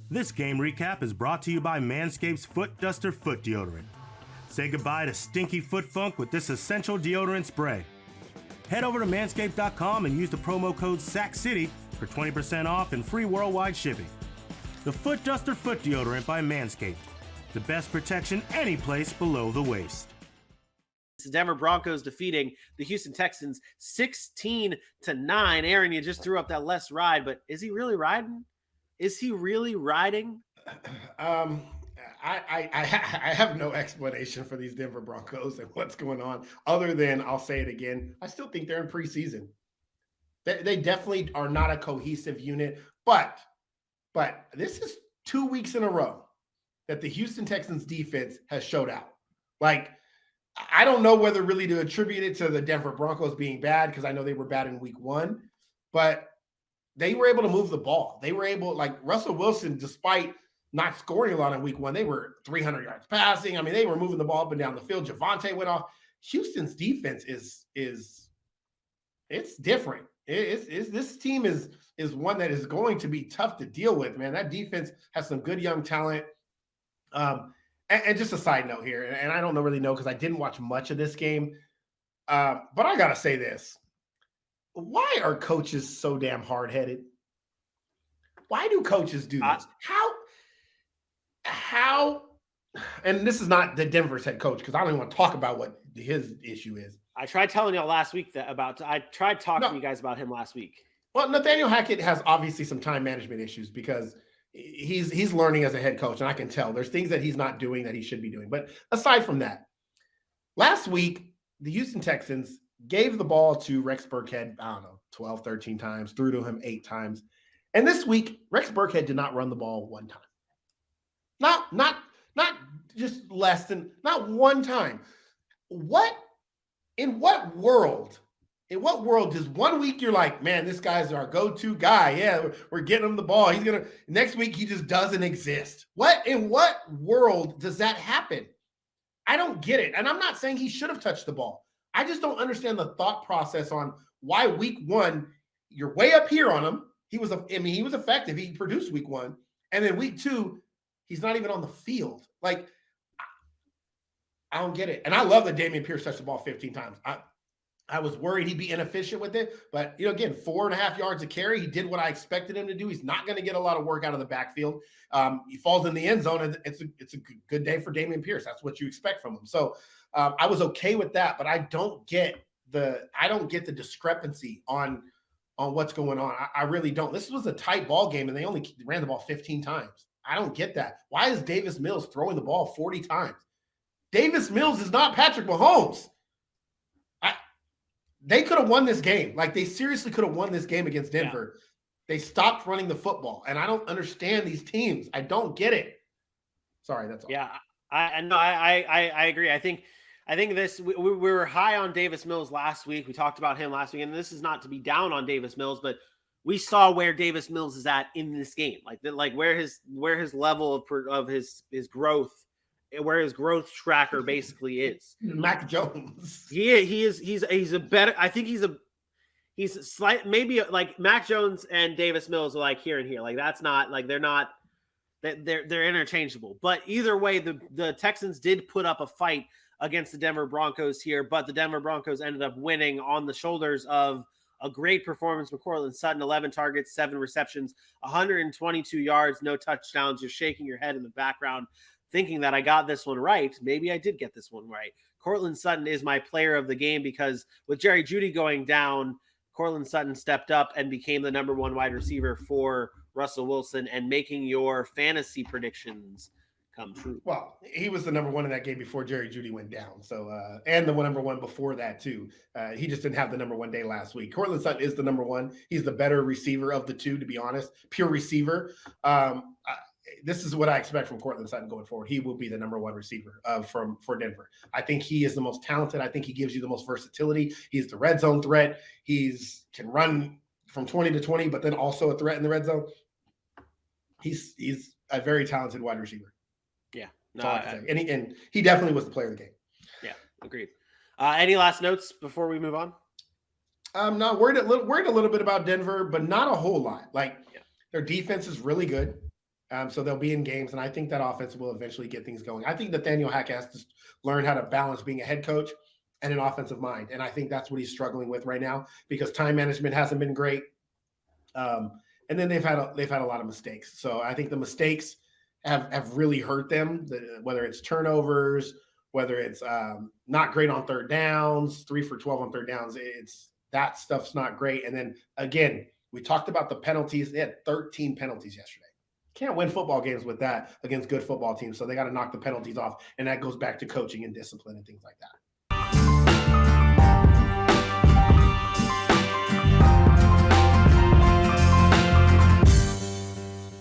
This game recap is brought to you by Manscaped's Foot Duster Foot Deodorant. Say goodbye to stinky foot funk with this essential deodorant spray. Head over to manscaped.com and use the promo code SACCITY for 20% off and free worldwide shipping. The Foot Duster Foot Deodorant by Manscaped. The best protection any place below the waist. The Denver Broncos defeating the Houston Texans 16-9. Aaron, you just threw up that less ride, but is he really riding? Is he really riding? I have no explanation for these Denver Broncos and what's going on, other than I'll say it again. I still think they're in preseason. They definitely are not a cohesive unit, but this is 2 weeks in a row that the Houston Texans defense has showed out. Like, I don't know whether really to attribute it to the Denver Broncos being bad, because I know they were bad in week one, but they were able to move the ball. They were able, like Russell Wilson, despite not scoring a lot in week one, they were 300 yards passing. I mean, they were moving the ball up and down the field. Javonte went off. Houston's defense is it's different. This team is one that is going to be tough to deal with, man. That defense has some good young talent. And just a side note here, and I don't really know because I didn't watch much of this game, but I got to say this. Why are coaches so damn hard-headed? Why do coaches do this? How? And this is not the Denver's head coach, because I don't even want to talk about what his issue is. I tried telling y'all last week I tried talking to you guys about him last week. Well, Nathaniel Hackett has obviously some time management issues because he's learning as a head coach, and I can tell there's things that he's not doing that he should be doing. But aside from that, last week, the Houston Texans gave the ball to Rex Burkhead, I don't know, 12, 13 times, threw to him 8 times. And this week, Rex Burkhead did not run the ball one time. Not just less than, not one time. In what world does 1 week you're like, man, this guy's our go-to guy. Yeah, we're getting him the ball. Next week he just doesn't exist. In what world does that happen? I don't get it. And I'm not saying he should have touched the ball. I just don't understand the thought process on why week one, you're way up here on him. He was effective. He produced week one. And then week two, he's not even on the field. Like, I don't get it. And I love that Dameon Pierce touched the ball 15 times. I was worried he'd be inefficient with it. But, again, 4.5 yards a carry. He did what I expected him to do. He's not going to get a lot of work out of the backfield. He falls in the end zone, and it's a good day for Dameon Pierce. That's what you expect from him. So I was okay with that, but I don't get the discrepancy on what's going on. I really don't. This was a tight ball game, and they only ran the ball 15 times. I don't get that. Why is Davis Mills throwing the ball 40 times? Davis Mills is not Patrick Mahomes. They could have won this game. Like, they seriously could have won this game against Denver. Yeah. They stopped running the football, and I don't understand these teams. I don't get it. Sorry, that's all. Yeah, I agree. I think this we were high on Davis Mills last week. We talked about him last week, and this is not to be down on Davis Mills, but we saw where Davis Mills is at in this game, like where his level of his growth, where his growth tracker basically is. Mac Jones. He's a better. I think he's slight, maybe like Mac Jones and Davis Mills are like here and here. Like, that's not like they're interchangeable. But either way, the Texans did put up a fight against the Denver Broncos here, but the Denver Broncos ended up winning on the shoulders of a great performance from Courtland Sutton, 11 targets, 7 receptions, 122 yards, no touchdowns. You're shaking your head in the background thinking that I got this one right. Maybe I did get this one right. Courtland Sutton is my player of the game because with Jerry Jeudy going down, Courtland Sutton stepped up and became the number 1 wide receiver for Russell Wilson and making your fantasy predictions come true. Well, he was the number 1 in that game before Jerry Jeudy went down. So, and the number 1 before that too. He just didn't have the number 1 day last week. Courtland Sutton is the number 1. He's the better receiver of the two, to be honest. Pure receiver. This is what I expect from Courtland Sutton going forward. He will be the number 1 receiver for Denver. I think he is the most talented. I think he gives you the most versatility. He's the red zone threat. Can run from 20 to 20, but then also a threat in the red zone. He's a very talented wide receiver. Yeah. No, and he definitely was the player of the game. Yeah, agreed. Any last notes before we move on? I'm not worried a little bit about Denver, but not a whole lot. Their defense is really good. So they'll be in games, and I think that offense will eventually get things going. I think Nathaniel Hackett has to learn how to balance being a head coach and an offensive mind, and I think that's what he's struggling with right now because time management hasn't been great. And then they've had a lot of mistakes. So I think the mistakes have really hurt them. Whether it's turnovers, whether it's not great on third downs, 3 for 12 on third downs, that stuff's not great. And then again, we talked about the penalties. They had 13 penalties yesterday. Can't win football games with that against good football teams. So they got to knock the penalties off. And that goes back to coaching and discipline and things like that.